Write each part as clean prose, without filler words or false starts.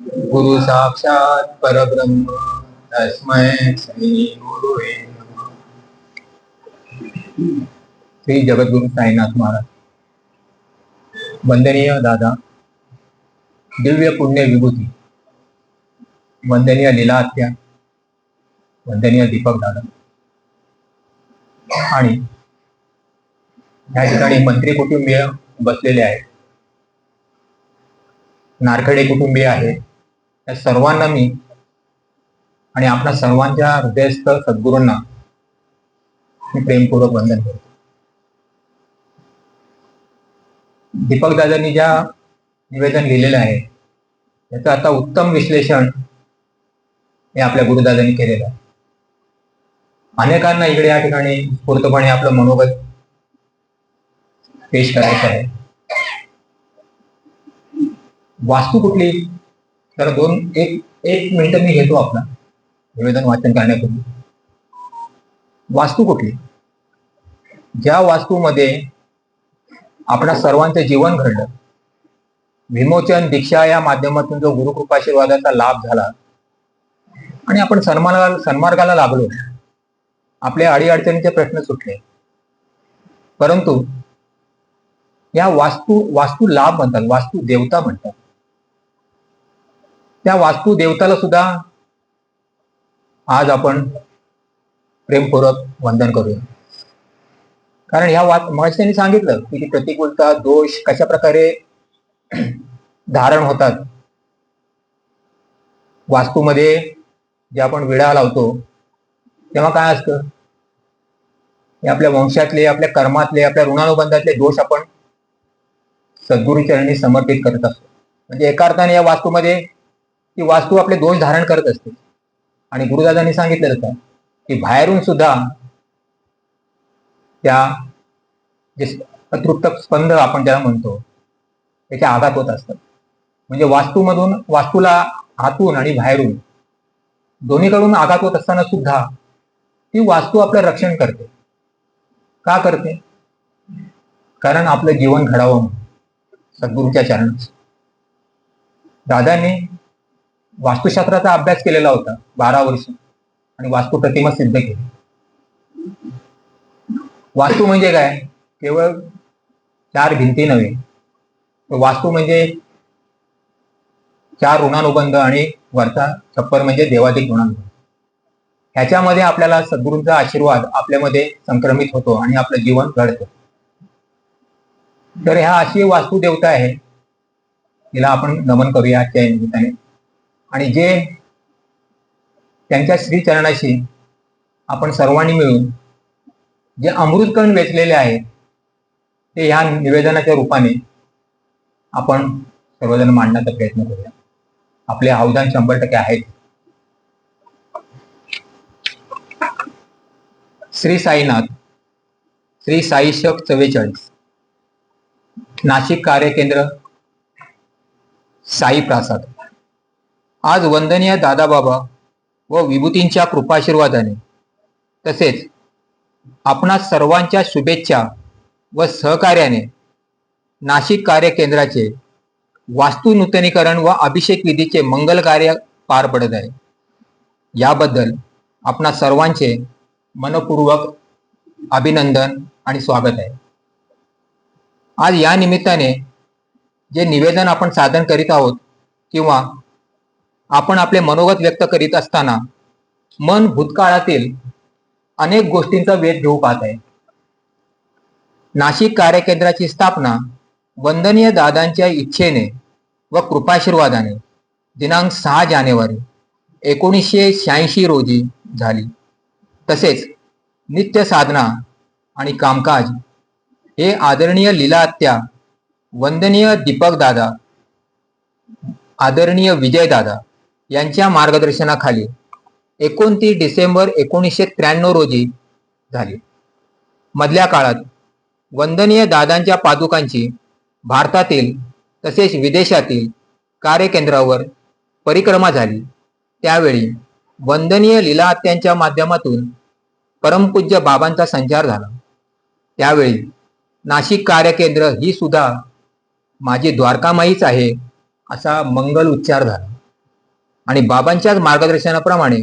गुरु साक्षात परब्रह्म तस्मै श्री गुरुवे नमः. श्री जगद्गुरु साईनाथ महाराज. वंदनीय दादा, दिव्य पुण्य विभूती, वंदनीय लीला आत्या, वंदनीय दीपक दादा आणि या ठिकाणी मंत्री कुटुंबीय बसलेले आहेत, नारखेडे कुटुंबीय आहे. या सर्वांना मी आणि आपल्या सर्वांच्या हृदयस्थ सद्गुरूंना मी प्रेमपूर्वक वंदन करतो. दीपक दादांनी ज्या निवेदन लिहिलेलं आहे त्याचं आता उत्तम विश्लेषण हे आपल्या गुरुदादांनी केलेलं आहे. अनेकांना इकडे या ठिकाणी स्फूर्तपणे आपलं मनोगत पेश करायचं आहे. वास्तू कुठली, तर एक मिनिट मी घेतो आपला निवेदन वाचन करण्यापूर्वी. वास्तू कुठली? ज्या वास्तूमध्ये आपल्या सर्वांचं जीवन घडलं, विमोचन दीक्षा या माध्यमातून जो गुरुकृपाशीर्वादाचा लाभ झाला आणि आपण सन्मार्गाला लागलो, आपले अडीअडचणीचे प्रश्न सुटले, परंतु या वास्तू लाभ म्हणतात, वास्तू देवता म्हणतात. त्या वास्तू देवताला सुद्धा आज आपण प्रेमपूर्वक वंदन करूया. कारण ह्या मगाशी त्यांनी सांगितलं की प्रतिकूलता, दोष कशा प्रकारे धारण होतात. वास्तूमध्ये जे आपण विडा लावतो तेव्हा काय असतं, हे आपल्या वंशातले, आपल्या कर्मातले, आपल्या ऋणानुबंधातले दोष आपण सद्गुरूचरणी समर्पित करत असतो. म्हणजे एका अर्थाने या वास्तूमध्ये ती वास्तू आपले दोष धारण करत असते. आणि गुरुदादांनी सांगितलेलं होतं की बाहेरून सुद्धा त्या जे अतृप्त स्पंद आपण ज्याला म्हणतो त्याचे आघात होत असतात. म्हणजे वास्तूला आतून आणि बाहेरून दोन्हीकडून आघात होत असताना सुद्धा ती वास्तू आपलं रक्षण करते. का करते? कारण आपलं जीवन घडावं सद्गुरूच्या चरणात. दादांनी वास्तुशास्त्राचा अभ्यास केलेला होता 12 वर्ष आणि वास्तू प्रतिमा सिद्ध केली. वास्तू म्हणजे काय? केवळ 4 भिंती नव्हे, वास्तू म्हणजे 4 ऋणानुबंध आणि वरचा छप्पर म्हणजे देवाधिक ऋणानुबंध. ह्याच्यामध्ये आपल्याला सद्गुरूंचा आशीर्वाद आपल्यामध्ये संक्रमित होतो आणि आपलं जीवन घडतं. तर ह्या अशी वास्तू देवता आहे, तिला आपण नमन करूया आजच्या निमित्ताने. आणि जे त्यांच्या श्रीचरणाशी आपण सर्वांनी मिळून जे अमृतकण वेचलेले आहे ते ह्या निवेदनाच्या रूपाने आपण सर्वजण मांडण्याचा प्रयत्न करूया. आपले अवदान 100% आहेत. श्री साईनाथ, श्री साई शक 44, नाशिक कार्यकेंद्र, साई प्रासाद. आज वंदनीय दादाबाबा व विभूतींच्या कृपाशीर्वादाने तसेच आपणा सर्वांच्या शुभेच्छा व सहकार्याने नाशिक कार्यकेंद्राचे वास्तू नूतनीकरण व अभिषेक विधीचे मंगल कार्य पार पडत आहे. याबद्दल आपणा सर्वांचे मनपूर्वक अभिनंदन आणि स्वागत आहे. आज या निमित्ताने जे निवेदन आपण सादर करीत आहोत किंवा आपण आपले मनोगत व्यक्त करीत असताना मन भूतकाळातील अनेक गोष्टींचा वेध घेऊ पाहत आहे. नाशिक कार्यकेंद्राची स्थापना वंदनीय दादांच्या इच्छेने व कृपाशीर्वादाने दिनांक 6 जानेवारी 1986 रोजी झाली. तसेच नित्य साधना आणि कामकाज हे आदरणीय लीला आत्या, वंदनीय दीपक दादा, आदरणीय विजय दादा यांच्या मार्गदर्शनाखाली 29 डिसेंबर 1993 रोजी झाली. मधल्या काळात वंदनीय दादांच्या पादुकांची भारतातील तसेच विदेशातील कार्यकेंद्रावर परिक्रमा झाली. त्यावेळी वंदनीय लीला आत्यांच्या माध्यमातून परमपूज्य बाबांचा संचार झाला. त्यावेळी नाशिक कार्यकेंद्र ही सुद्धा माझी द्वारकामाईच आहे असा मंगल उच्चार झाला. आणि बाबांच्याच मार्गदर्शनाप्रमाणे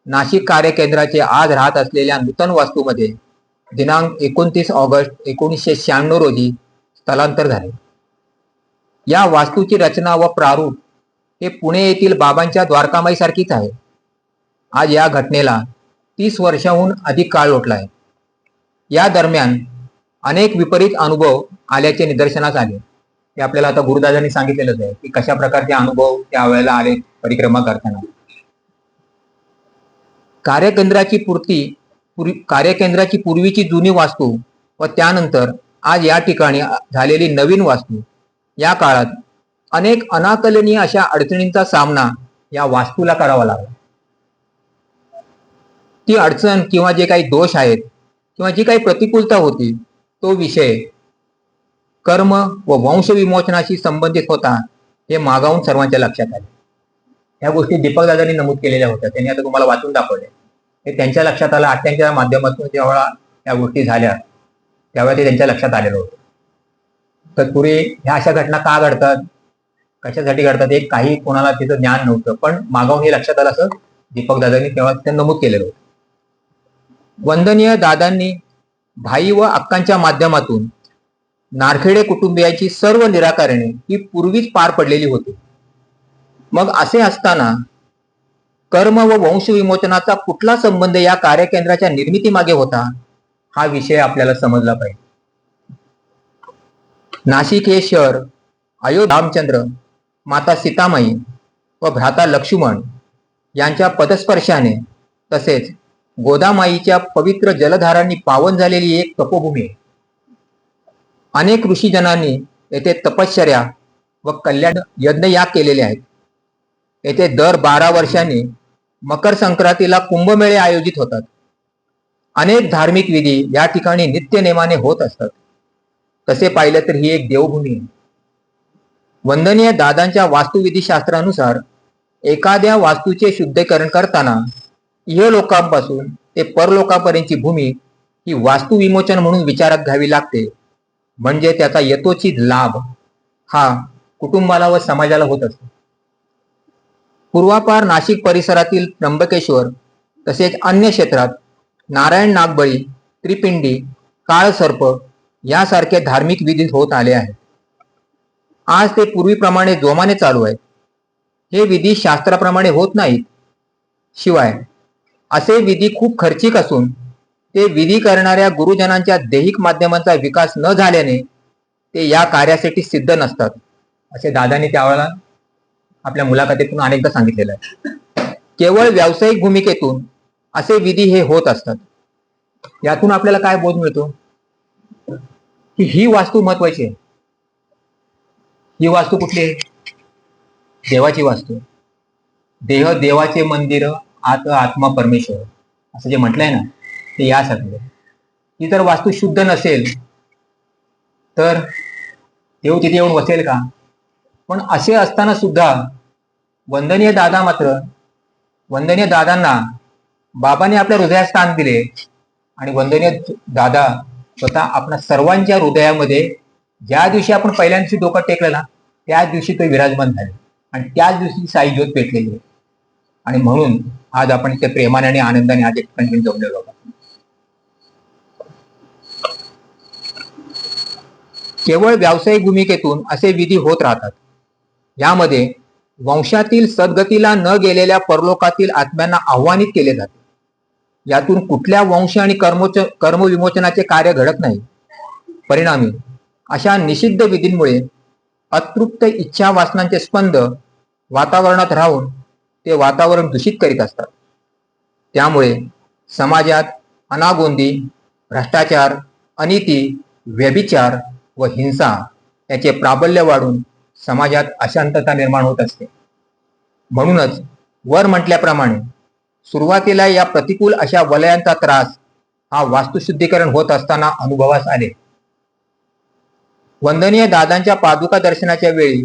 नाशिक कार्यकेंद्राचे आज राहत असलेल्या नूतन वास्तूमध्ये दिनांक 29 ऑगस्ट 1996 रोजी स्थलांतर झाले. या वास्तूची रचना व प्रारूप हे पुणे येथील बाबांच्या द्वारकामाई सारखीच आहे. आज या घटनेला 30 वर्षाहून अधिक काळ लोटला आहे. या दरम्यान अनेक विपरीत अनुभव आल्याचे निदर्शनास आले. हे आपल्याला आता गुरुदादांनी सांगितलेलंच आहे की कशा प्रकारचे अनुभव त्यावेळेला आले परिक्रमा करताना. कार्यकेंद्राची पूर्वीची जुनी वास्तू व त्यानंतर आज या ठिकाणी झालेली नवीन वास्तू या काळात अनेक अनाकलनीय अशा अडचणींचा सामना या वास्तूला करावा लागला. ती अडचण किंवा जे काही दोष आहेत किंवा जी काही प्रतिकूलता होती तो विषय कर्म व वंशविमोचनाशी संबंधित होता हे मागाहून सर्वांच्या लक्षात आले. या गोष्टी दीपकदादांनी नमूद केलेल्या होत्या. त्यांनी आता तुम्हाला वाचून दाखवले. हे त्यांच्या लक्षात आलं. आत्यांच्या माध्यमातून जेव्हा या गोष्टी झाल्या त्यावेळेला ते त्यांच्या लक्षात आलेलं होतं. तत्पूर्वी ह्या अशा घटना का घडतात, कशासाठी घडतात हे काही कोणाला तिचं ज्ञान नव्हतं. पण मागाहून हे लक्षात आलं असं दीपकदादांनी तेव्हा ते नमूद केलेलं होतं. वंदनीय दादांनी भाई व अक्कांच्या माध्यमातून नारखेडे कुटुंबियांची सर्व निराकरणे ही पूर्वीच पार पडलेली होती. मग असे असताना कर्म व वंशविमोचनाचा कुठला संबंध या कार्यकेंद्राच्या निर्मितीमागे होता हा विषय आपल्याला समजला पाहिजे. नाशिक हे शहर अयोध्या रामचंद्र, माता सीतामाई व भ्राता लक्ष्मण यांच्या पदस्पर्शाने तसेच गोदामाईच्या पवित्र जलधारांनी पावन झालेली एक तपोभूमी आहे. अनेक ऋषीजनांनी येथे तपश्चर्या व कल्याण यज्ञयाग केलेले आहेत. येथे दर 12 वर्षांनी मकर संक्रांतीला कुंभमेळे आयोजित होतात. अनेक धार्मिक विधी या ठिकाणी नित्यनेमाने होत असतात. तसे पाहिलं तर ही एक देवभूमी आहे. वंदनीय दादांच्या वास्तुविधीशास्त्रानुसार एखाद्या वास्तूचे शुद्धीकरण करताना इहलोकांपासून ते परलोकापर्यंतची भूमी ही वास्तू विमोचन म्हणून विचारात घ्यावी लागते. म्हणजे त्याचा यथोचित लाभ हा कुटुंबाला व समाजाला होत असतो. पूर्वापार नाशिक परिसरातील त्र्यंबकेश्वर तसेच अन्य क्षेत्रात नारायण नागबळी, त्रिपिंडी, काळसर्प यासारखे धार्मिक विधी होत आले आहेत. आज ते पूर्वीप्रमाणे जोमाने चालू आहेत. हे विधी शास्त्राप्रमाणे होत नाहीत. शिवाय असे विधी खूप खर्चिक असून ते विधी करणाऱ्या गुरुजनांच्या दैहिक माध्यमांचा विकास न झाल्याने ते या कार्यासाठी सिद्ध नसतात, असे दादांनी त्यावेळेला आपल्या मुलाखतीतून अनेकदा सांगितलेलं आहे. केवळ व्यावसायिक भूमिकेतून असे विधी हे होत असतात. यातून आपल्याला काय बोध मिळतो की ही वास्तू महत्वाची आहे. ही वास्तू कुठली आहे? देवाची वास्तू. देह देवाचे मंदिर, आत आत्मा परमेश्वर असं जे म्हटलंय ना ते यासाठी. ही जर वास्तू शुद्ध नसेल तर देव तिथे येऊन बसेल का? पण असे असताना सुद्धा वंदनीय दादांना बाबांनी आपल्या हृदयात स्थान दिले आणि वंदनीय दादा स्वतः आपल्या सर्वांच्या हृदयामध्ये ज्या दिवशी आपण पहिल्या दिवशी डोकं टेकलं ना त्याच दिवशी तो विराजमान झाले आणि त्याच दिवशी साई ज्योत पेटलेली आहे. आणि म्हणून आज आपण ते प्रेमाने आणि आनंदाने आज एक ठिकाणी जमलेलो आहोत. केवळ व्यावसायिक भूमिकेतून असे विधी होत राहतात. यामध्ये वंशातील सद्गतीला न गेलेल्या परलोकातील आत्म्यांना आव्हानित केले जाते. यातून कुठल्या वंश आणि कर्मविमोचनाचे कार्य घडत नाही. परिणामी अशा निषिद्ध विधींमुळे अतृप्त इच्छा वासनांचे स्पंद वातावरणात राहून ते वातावरण दूषित करीत असतात. त्यामुळे समाजात अनागोंदी, भ्रष्टाचार, अनिती, व्यभिचार व हिंसा याचे प्राबल्य वाढून समाजात अशांतता निर्माण होत असते. म्हणूनच वर म्हटल्याप्रमाणे सुरुवातीला या प्रतिकूल अशा वलयांचा त्रास हा वास्तुशुद्धीकरण होत असताना अनुभवास आले. वंदनीय दादांच्या पादुका दर्शनाच्या वेळी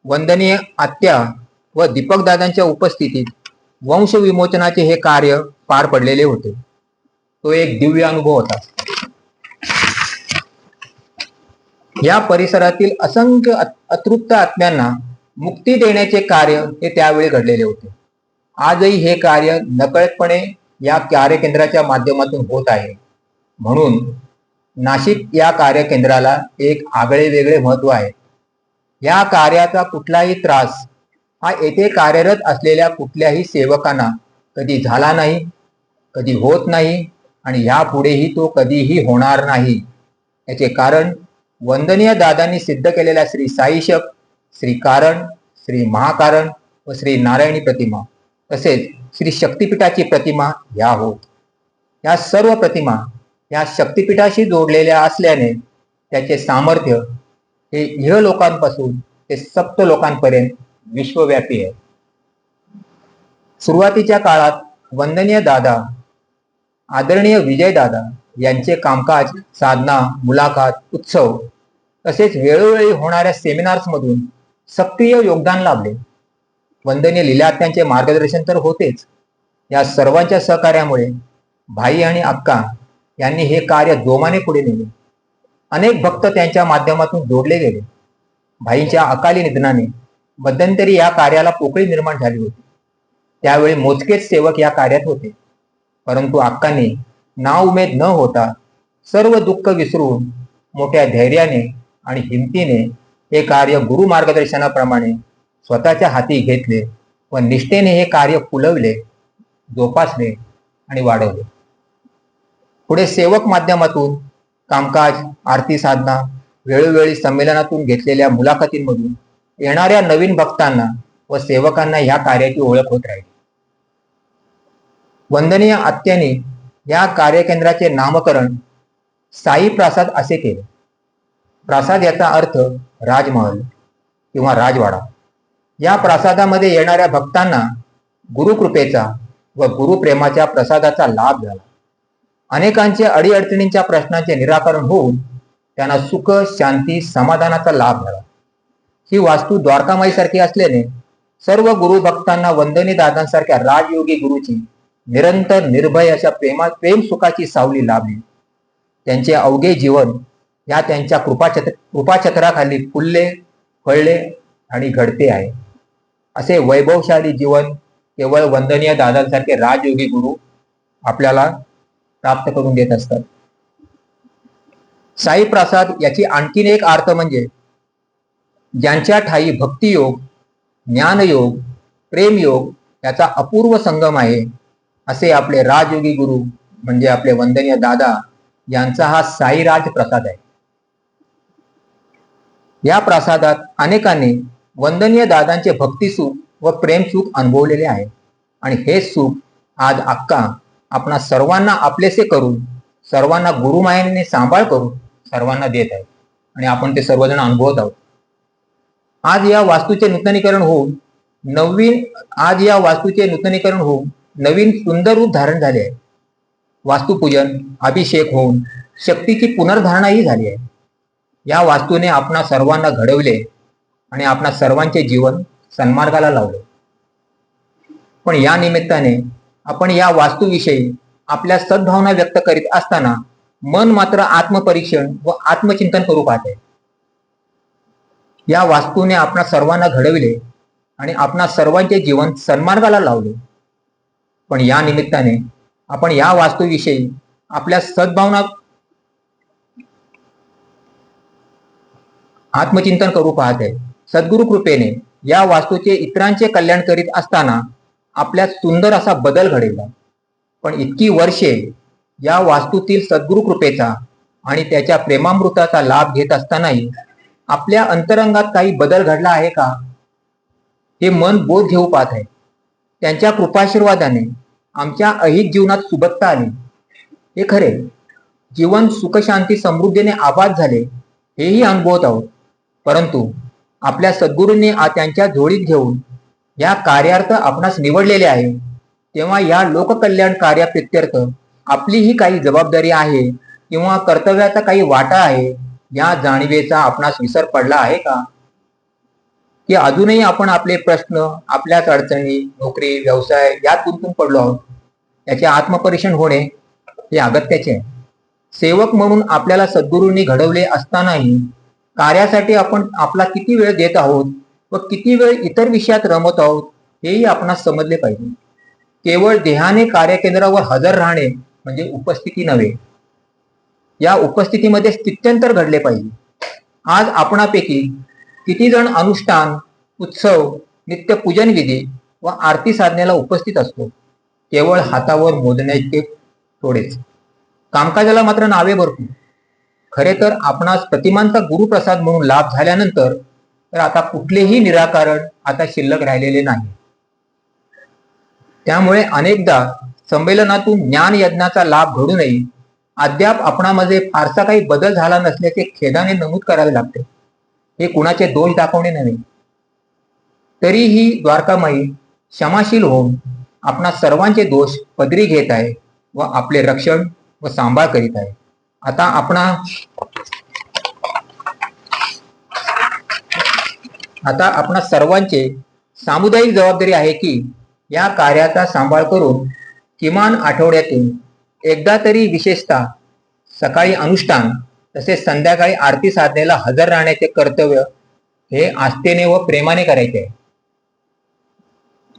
वंदनीय आत्या व दीपकदादांच्या उपस्थितीत वंश विमोचनाचे हे कार्य पार पडलेले होते. तो एक दिव्य अनुभव होता. या परिसरातील असंख्य अतृप्त आत्म्यांना मुक्ती देण्याचे कार्य हे त्यावेळी घडलेले होते. आजही हे कार्य नकळतपणे या कार्यकेंद्राच्या माध्यमातून होत आहे. म्हणून नाशिक या कार्यकेंद्राला एक आगळे वेगळे महत्व आहे. या कार्याचा कुठलाही त्रास हा येथे कार्यरत असलेल्या कुठल्याही सेवकांना कधी झाला नाही, कधी होत नाही आणि यापुढेही तो कधीही होणार नाही. याचे कारण वंदनीय दादांनी सिद्ध केलेल्या श्री साईशक, श्री कारण, श्री महाकारण व श्री नारायणी प्रतिमा तसेच श्री शक्तिपीठाची प्रतिमा ह्या होत. या सर्व प्रतिमा या शक्तिपीठाशी जोडलेल्या असल्याने त्याचे सामर्थ्य हे इहलोकांपासून ते सप्त लोकांपर्यंत विश्वव्यापी आहे. सुरुवातीच्या काळात वंदनीय दादा, आदरणीय विजय दादा यांचे कामकाज, साधना, मुलाखत, उत्सव तसेच वेळोवेळी होणाऱ्या सेमिनार्समधून सक्रिय योगदान लाभले. वंदनीय लीलात्यांचे मार्गदर्शन तर होतेच. या सर्वांच्या सहकार्यामुळे भाई आणि अक्का यांनी हे कार्य जोमाने पुढे नेले. अनेक भक्त त्यांच्या माध्यमातून जोडले गेले. भाईंच्या अकाली निधनाने मध्यंतरी या कार्याला पोकळी निर्माण झाली होती. त्यावेळी मोजकेच सेवक या कार्यात होते. परंतु अक्कांनी नाउमेद न होता सर्व दुःख विसरून मोठ्या धैर्याने आणि हिमतीने हे कार्य गुरु मार्गदर्शनाप्रमाणे स्वतःच्या हाती घेतले व निष्ठेने हे कार्य फुलवले, जोपासले आणि वाढवले. पुढे सेवक माध्यमातून कामकाज, आरती साधना, वेळोवेळी संमेलनातून घेतलेल्या मुलाखतींमधून येणाऱ्या नवीन भक्तांना व सेवकांना ह्या कार्याची ओळख होत राहील. वंदनीय आत्यांनी या कार्यकेंद्राचे नामकरण साई प्रासाद असे केले. प्रासाद याचा अर्थ राजमहल किंवा राजवाडा. या प्रासादामध्ये येणाऱ्या भक्तांना गुरुकृपेचा व गुरुप्रेमाच्या प्रसादाचा लाभ झाला. अनेकांचे अडीअडचणींच्या प्रश्नांचे निराकरण होऊन त्यांना सुख, शांती, समाधानाचा लाभ झाला. ही वास्तू द्वारकामाईसारखी असल्याने सर्व गुरुभक्तांना वंदनीय दादांसारख्या राजयोगी गुरुची निरंतर निर्भय अशा प्रेम सुखाची सावली लाभली. त्यांचे अवघे जीवन या त्यांच्या कृपाछत्राखाली फुलले, फळले आणि घडते आहे. असे वैभवशाली जीवन केवळ वंदनीय दादांसारखे राजयोगी गुरु आपल्याला प्राप्त करून देत असतात. साई प्रसाद याची आणखीन एक अर्थ म्हणजे ज्यांच्या ठाई भक्तियोग, ज्ञानयोग, प्रेमयोग याचा अपूर्व संगम आहे, असे आपले राजयोगी गुरु म्हणजे आपले वंदनीय दादा यांचा हा साईराज प्रसाद आहे. या प्रसादात अनेकांनी वंदनीय दादांचे भक्तिसुख व प्रेमसुख अनुभवलेले आहे आणि हे सुख आज अक्का आपणा सर्वांना आपलेसे करून, सर्वांना गुरुमायेने सांभाळ करून सर्वांना देत आहे आणि आपण ते सर्वजण अनुभवत आहोत. आज या वास्तूचे नूतनीकरण होऊन नवीन सुंदर रूप धारण झाले आहे. वास्तुपूजन, अभिषेक होऊन शक्तीची पुनर्धारणाही झाली आहे. या वास्तूने आपणा सर्वांना घडवले आणि आपणा सर्वांचे जीवन सन्मार्गाला लावले. पण या निमित्ताने आपण या वास्तूविषयी आपल्या सद्भावना व्यक्त करीत असताना मन मात्र आत्मपरीक्षण व आत्मचिंतन करू पाहते. या वास्तूने आपणा सर्वांना घडविले आणि आपणा सर्वांचे जीवन सन्मार्गाला लावले. पण या निमित्ताने आपण या वास्तूविषयी आपल्या सद्भावना आत्मचिंतन करू पाहते. सद्गुरु कृपेने या वास्तूचे इतरांचे कल्याण करीत असताना आपल्यात सुंदर असा बदल घडेल. पण इतकी वर्षे या वास्तूतील सद्गुरु कृपेचा आणि त्याच्या प्रेमामृताचा लाभ घेत असतानाही आपल्या अंतरंगात काही बदल घडला आहे का, हे मन बोध घेऊ पाहत आहे. त्यांच्या कृपाशीर्वादाने आमच्या अहित जीवनात सुबत्ता आली, हे खरे. जीवन सुखशांती समृद्धीने आबाद झाले, हेही अनुभवत आहोत. परंतु आपल्या सद्गुरूंनी त्यांच्या जोडीत घेऊन या कार्यार्थ आपणास निवडलेले आहे, तेव्हा या लोककल्याण कार्याप्रित्यर्थ आपलीही काही जबाबदारी आहे किंवा कर्तव्याचा काही वाटा आहे, या जाणीवेचा आपणास विसर पडला आहे का? की अजूनही आपण आपले प्रश्न, आपल्याच अडचणी, नोकरी, व्यवसाय यात गुंतून पडलो आहोत? याचे आत्मपरीक्षण होणे हे अगत्याचे आहे. सेवक म्हणून आपल्याला सद्गुरूंनी घडवले असतानाही कार्यासाठी आपण आपला किती वेळ देत आहोत व किती वेळ इतर विषयात रमत आहोत, हेही आपणास समजले पाहिजे. केवळ देहाने कार्यकेंद्रावर हजर राहणे म्हणजे उपस्थिती नव्हे, या उपस्थितीमध्ये स्थित्यंतर घडले पाहिजे. आज आपणापैकी किती जण अनुष्ठान, उत्सव, नित्य पूजन विधी व आरती साधनेला उपस्थित असतो? केवळ हातावर मोजण्याचे थोडेच. कामकाजाला मात्र नावे भरपूर. खरे तर आपणास प्रतिमांचा गुरुप्रसाद म्हणून लाभ झाल्यानंतर तर आता कुठलेही निराकरण आता शिल्लक राहिलेले नाही. त्यामुळे अनेकदा संमेलनातून ज्ञान यज्ञाचा लाभ घडूनही अद्याप आपणामध्ये फारसा काही बदल झाला नसल्याचे खेदाने नमूद करावे लागते. हे कुणाचे दोष दाखवणे नव्हे. तरीही द्वारकामाई क्षमाशील होऊन आपणा सर्वांचे दोष पदरी घेत आहे व आपले रक्षण व सांभाळ करीत आहे. आता आपणा सर्वांचे सामुदायिक जबाबदारी आहे की या कार्याचा सांभाळ करून किमान आठवड्यातून एकदा तरी, विशेषतः सकाळी अनुष्ठान तसेच संध्याकाळी आरती साधनेला हजर राहण्याचे कर्तव्य हे आस्थेने व प्रेमाने करायचे आहे.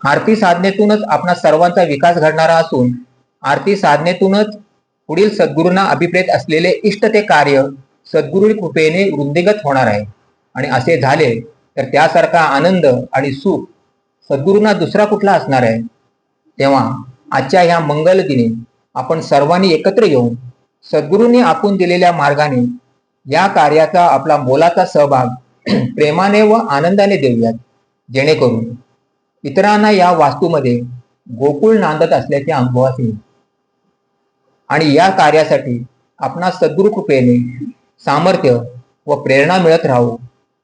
आरती साधनेतूनच आपणा सर्वांचा विकास घडणारा असून आरती साधनेतूनच पुढील सद्गुरूंना अभिप्रेत असलेले इष्ट ते कार्य सद्गुरू कृपेने वृद्धिंगत होणार आहे. आणि असे झाले तर त्यासारखा आनंद आणि सुख सद्गुरूंना दुसरा कुठला असणार आहे? तेव्हा आजच्या ह्या मंगल दिनी आपण सर्वांनी एकत्र येऊन सद्गुरूंनी आपण दिलेल्या मार्गाने या कार्याचा आपला मोलाचा सहभाग प्रेमाने व आनंदाने देऊयात, जेणेकरून इतरांना या वास्तूमध्ये गोकुळ नांदत असल्याचे अनुभवास येईल. आणि या कार्यासाठी आपणा सद्गुरू कृपेने सामर्थ्य व प्रेरणा मिळत राहू,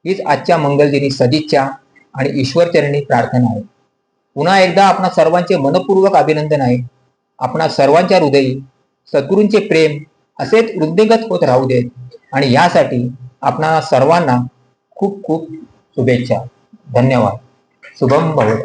हीच आजच्या मंगलदिनी सदिच्छा आणि ईश्वरचरणी प्रार्थना आहे. पुन्हा एकदा आपणा सर्वांचे मनपूर्वक अभिनंदन आहे. आपणा सर्वांच्या हृदयी सद्गुरूंचे प्रेम असेच वृद्धिंगत होत राहू देत. आणि यासाठी आपणा सर्वांना खूप खूप शुभेच्छा. धन्यवाद. शुभम भवतु.